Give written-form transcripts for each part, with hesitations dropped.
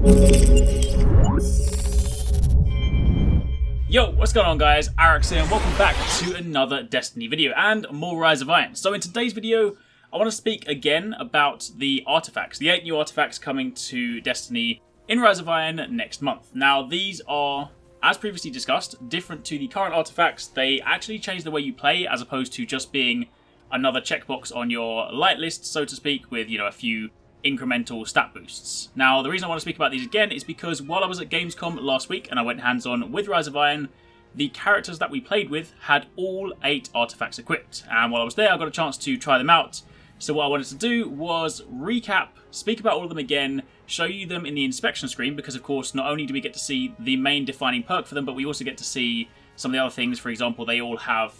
Yo, what's going on guys, Arekkz here and welcome back to another Destiny video and more Rise of Iron. So in today's video, I want to speak again about the artifacts, the 8 new artifacts coming to Destiny in Rise of Iron next month. Now these are, as previously discussed, different to the current artifacts. They actually change the way you play as opposed to just being another checkbox on your light list, so to speak, with, you know, a few incremental stat boosts. Now, the reason I want to speak about these again is because while I was at Gamescom last week and I went hands-on with Rise of Iron, the characters that we played with had all 8 artifacts equipped. And while I was there, I got a chance to try them out. So what I wanted to do was recap, speak about all of them again, show you them in the inspection screen, because of course, not only do we get to see the main defining perk for them, but we also get to see some of the other things. For example, they all have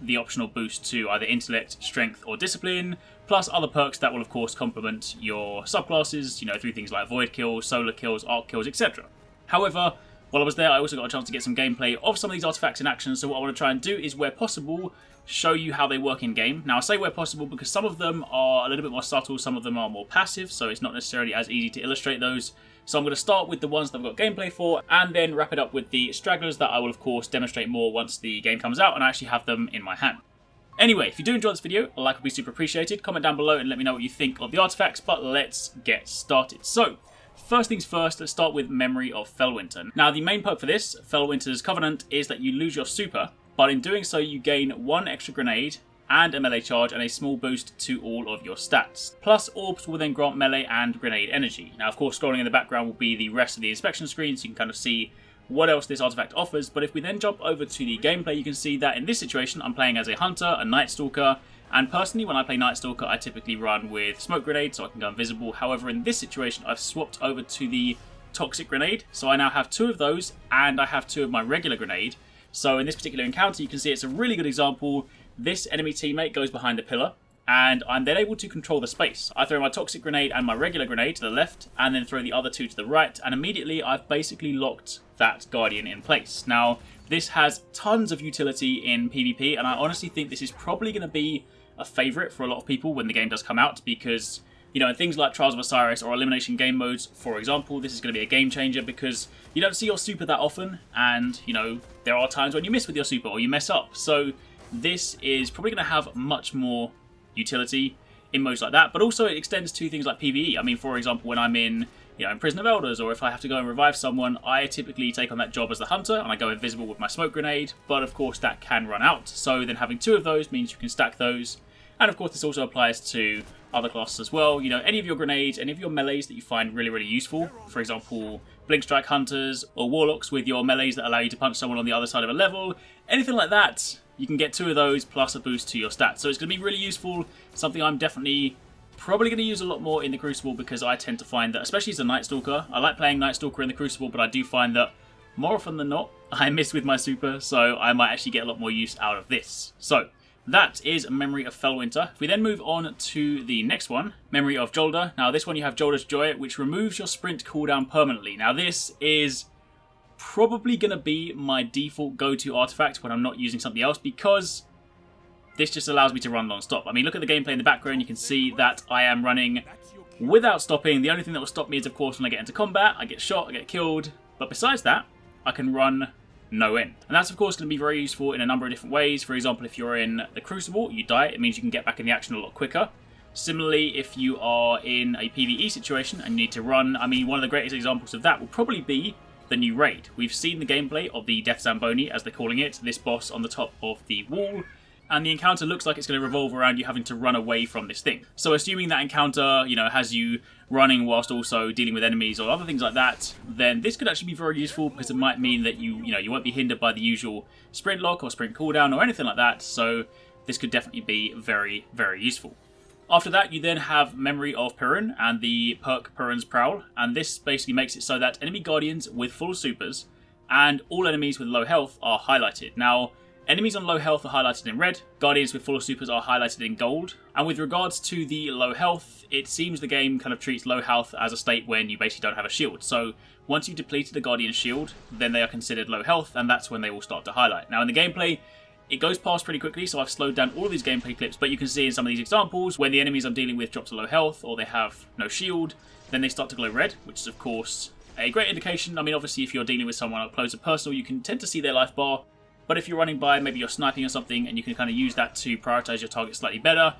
the optional boost to either intellect, strength, or discipline, plus other perks that will of course complement your subclasses, you know, through things like void kills, solar kills, arc kills, etc. However, while I was there, I also got a chance to get some gameplay of some of these artifacts in action, so what I want to try and do is, where possible, show you how they work in game. Now I say where possible because some of them are a little bit more subtle, some of them are more passive, so it's not necessarily as easy to illustrate those. So I'm going to start with the ones that I've got gameplay for, and then wrap it up with the stragglers that I will of course demonstrate more once the game comes out and I actually have them in my hand. Anyway, if you do enjoy this video, a like would be super appreciated. Comment down below and let me know what you think of the artifacts, but let's get started. So, first things first, let's start with Memory of FELWINTER. Now the main perk for this, FELWINTER's Covenant, is that you lose your super, but in doing so you gain 1 extra grenade and a melee charge and a small boost to all of your stats. Plus, orbs will then grant melee and grenade energy. Now, of course, scrolling in the background will be the rest of the inspection screen, so you can kind of see what else this artifact offers. But if we then jump over to the gameplay, you can see that in this situation, I'm playing as a Hunter, a Night Stalker, and personally, when I play Night Stalker, I typically run with Smoke Grenade, so I can go invisible. However, in this situation, I've swapped over to the Toxic Grenade, so I now have 2 of those, and I have 2 of my regular grenade. So in this particular encounter, you can see it's a really good example. This enemy teammate goes behind a pillar, and I'm then able to control the space. I throw my Toxic Grenade and my regular grenade to the left, and then throw the other 2 to the right, and immediately I've basically locked that Guardian in place. Now, this has tons of utility in PvP, and I honestly think this is probably going to be a favourite for a lot of people when the game does come out, because, you know, in things like Trials of Osiris or Elimination Game Modes, for example, this is going to be a game changer because you don't see your super that often, and, you know, there are times when you miss with your super or you mess up. So this is probably going to have much more utility in modes like that, but also it extends to things like PvE. I mean, for example, when I'm in, you know, in Prison of Elders, or if I have to go and revive someone, I typically take on that job as the Hunter, and I go invisible with my Smoke Grenade, but of course that can run out. So then having 2 of those means you can stack those, and of course this also applies to other classes as well. You know, any of your grenades, any of your melees that you find really, really useful, for example, Blink Strike Hunters, or Warlocks with your melees that allow you to punch someone on the other side of a level, anything like that, you can get 2 of those plus a boost to your stats. So it's going to be really useful, something I'm definitely probably going to use a lot more in the Crucible, because I tend to find that, especially as a Night Stalker, I like playing Night Stalker in the Crucible, but I do find that more often than not, I miss with my super, so I might actually get a lot more use out of this. So that is Memory of FELWINTER. If we then move on to the next one, Memory of JOLDER. Now this one you have Jolder's Joy, which removes your sprint cooldown permanently. Now this is probably going to be my default go-to artifact when I'm not using something else, because this just allows me to run non-stop. I mean, look at the gameplay in the background, you can see that I am running without stopping. The only thing that will stop me is, of course, when I get into combat, I get shot, I get killed, but besides that, I can run no end. And that's of course going to be very useful in a number of different ways. For example, if you're in the Crucible, you die, it means you can get back in the action a lot quicker. Similarly, if you are in a PvE situation and you need to run, I mean, one of the greatest examples of that will probably be the new raid. We've seen the gameplay of the Death Zamboni, as they're calling it, this boss on the top of the wall, and the encounter looks like it's going to revolve around you having to run away from this thing. So assuming that encounter, you know, has you running whilst also dealing with enemies or other things like that, then this could actually be very useful, because it might mean that you won't be hindered by the usual sprint lock or sprint cooldown or anything like that. So this could definitely be very, very useful. After that, you then have Memory of PERUN and the perk PERUN's Prowl, and this basically makes it so that enemy guardians with full supers and all enemies with low health are highlighted. Now, enemies on low health are highlighted in red, guardians with full supers are highlighted in gold, and with regards to the low health, it seems the game kind of treats low health as a state when you basically don't have a shield. So once you've depleted the guardian's shield, then they are considered low health, and that's when they will start to highlight. Now in the gameplay, it goes past pretty quickly, so I've slowed down all of these gameplay clips, but you can see in some of these examples, when the enemies I'm dealing with drop to low health, or they have no shield, then they start to glow red, which is of course a great indication. I mean, obviously, if you're dealing with someone up close and personal, you can tend to see their life bar. But if you're running by, maybe you're sniping or something, and you can kind of use that to prioritize your target slightly better.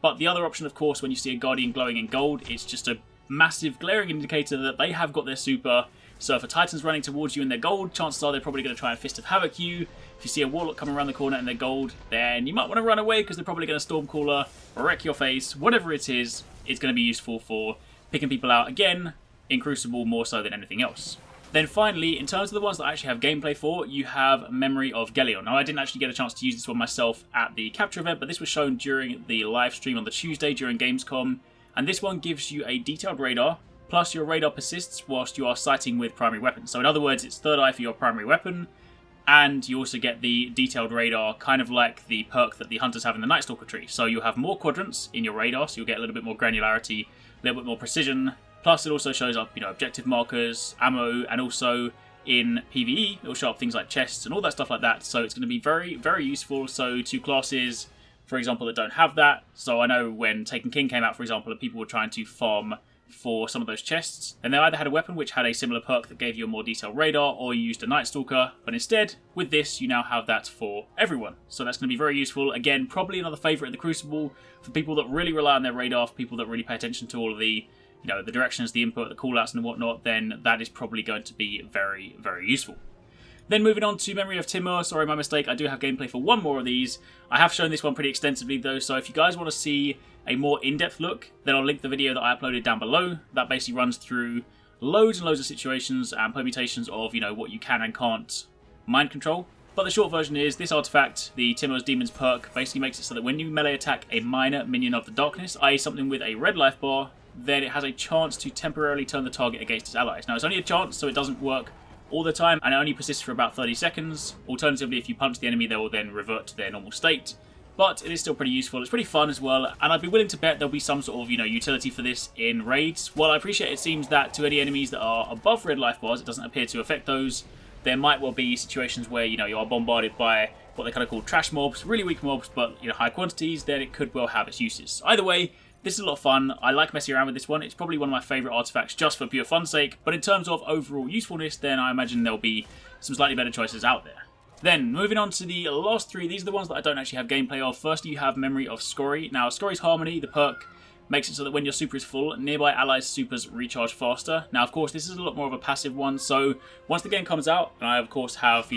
But the other option, of course, when you see a Guardian glowing in gold, it's just a massive glaring indicator that they have got their super. So if a Titan's running towards you in their gold, chances are they're probably going to try and Fist of Havoc you. If you see a Warlock come around the corner in their gold, then you might want to run away because they're probably going to Stormcaller or wreck your face. Whatever it is, it's going to be useful for picking people out, again, in Crucible more so than anything else. Then finally, in terms of the ones that I actually have gameplay for, you have Memory of GHELEON. Now, I didn't actually get a chance to use this one myself at the capture event, but this was shown during the live stream on the Tuesday during Gamescom. And this one gives you a detailed radar, plus your radar persists whilst you are sighting with primary weapons. So in other words, it's third eye for your primary weapon, and you also get the detailed radar, kind of like the perk that the hunters have in the Night Stalker tree. So you have more quadrants in your radar, so you'll get a little bit more granularity, a little bit more precision. Plus it also shows up, objective markers, ammo, and also in PvE, it'll show up things like chests and all that stuff like that. So it's going to be very, very useful. So to classes, for example, that don't have that. So I know when Taken King came out, for example, people were trying to farm for some of those chests, and they either had a weapon which had a similar perk that gave you a more detailed radar, or you used a Night Stalker, but instead, with this, you now have that for everyone. So that's going to be very useful. Again, probably another favourite in the Crucible for people that really rely on their radar, for people that really pay attention to all of the the directions, the input, the callouts and whatnot, then that is probably going to be very, very useful. Then moving on to Memory of TIMUR, sorry, my mistake, I do have gameplay for one more of these. I have shown this one pretty extensively though, so if you guys want to see a more in-depth look, then I'll link the video that I uploaded down below. That basically runs through loads and loads of situations and permutations of, what you can and can't mind control. But the short version is, this artifact, the TIMUR's Demon's perk, basically makes it so that when you melee attack a minor minion of the darkness, i.e. something with a red life bar, then it has a chance to temporarily turn the target against its allies. Now, it's only a chance, so it doesn't work all the time, and it only persists for about 30 seconds. Alternatively, if you punch the enemy, they will then revert to their normal state. But it is still pretty useful. It's pretty fun as well, and I'd be willing to bet there'll be some sort of, utility for this in raids. While I appreciate it seems that to any enemies that are above red life bars, it doesn't appear to affect those. There might well be situations where, you are bombarded by what they kind of call trash mobs, really weak mobs, but, high quantities, then it could well have its uses. Either way, this is a lot of fun. I like messing around with this one. It's probably one of my favourite artifacts just for pure fun's sake. But in terms of overall usefulness, then I imagine there'll be some slightly better choices out there. Then, moving on to the last three. These are the ones that I don't actually have gameplay of. Firstly, you have Memory of SKORRI. Now, SKORRI's Harmony, the perk, makes it so that when your super is full, nearby allies' supers recharge faster. Now, of course, this is a lot more of a passive one. So, once the game comes out, and I, of course, have,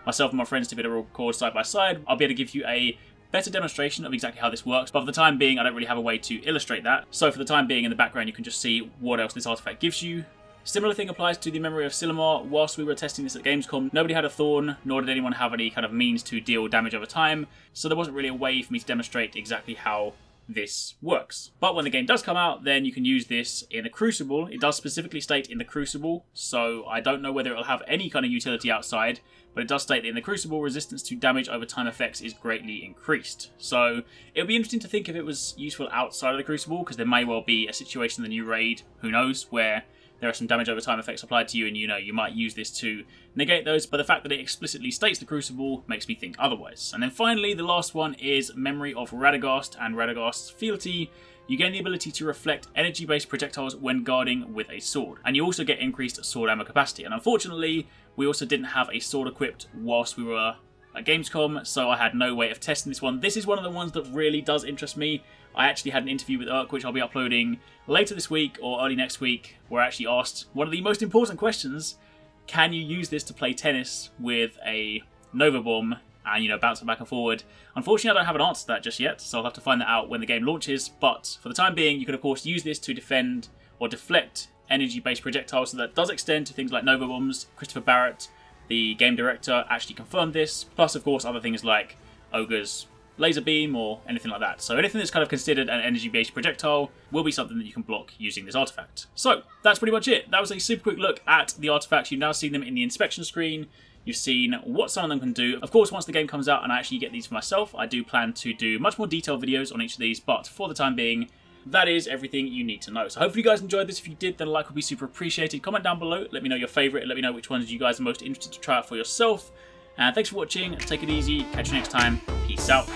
myself and my friends to be able to record side by side, I'll be able to give you a better demonstration of exactly how this works, but for the time being I don't really have a way to illustrate that. So for the time being in the background you can just see what else this artifact gives you. Similar thing applies to the Memory of SILIMAR. Whilst we were testing this at Gamescom, nobody had a Thorn, nor did anyone have any kind of means to deal damage over time, so there wasn't really a way for me to demonstrate exactly how this works. But when the game does come out, then you can use this in the Crucible. It does specifically state in the Crucible, so I don't know whether it'll have any kind of utility outside, but it does state that in the Crucible, resistance to damage over time effects is greatly increased. So it'll be interesting to think if it was useful outside of the Crucible, because there may well be a situation in the new raid, who knows, where there are some damage over time effects applied to you and you might use this to negate those, but the fact that it explicitly states the Crucible makes me think otherwise. And then finally, the last one is Memory of RADEGAST and RADEGAST's fealty. You gain the ability to reflect energy-based projectiles when guarding with a sword. And you also get increased sword ammo capacity. And unfortunately, we also didn't have a sword equipped whilst we were at Gamescom, so I had no way of testing this one. This is one of the ones that really does interest me. I actually had an interview with Arekkz, which I'll be uploading later this week or early next week, where I actually asked one of the most important questions: can you use this to play tennis with a Nova Bomb and, bounce it back and forward? Unfortunately, I don't have an answer to that just yet, so I'll have to find that out when the game launches, but for the time being, you can of course use this to defend or deflect energy-based projectiles, so that does extend to things like Nova Bombs. Christopher Barrett, the game director, actually confirmed this, plus of course other things like Ogre's laser beam or anything like that. So anything that's kind of considered an energy-based projectile will be something that you can block using this artifact. So that's pretty much it. That was a super quick look at the artifacts. You've now seen them in the inspection screen. You've seen what some of them can do. Of course, once the game comes out and I actually get these for myself, I do plan to do much more detailed videos on each of these, but for the time being, that is everything you need to know. So hopefully you guys enjoyed this. If you did, then a like would be super appreciated. Comment down below, let me know your favourite, let me know which ones you guys are most interested to try out for yourself. And thanks for watching, take it easy, catch you next time, peace out.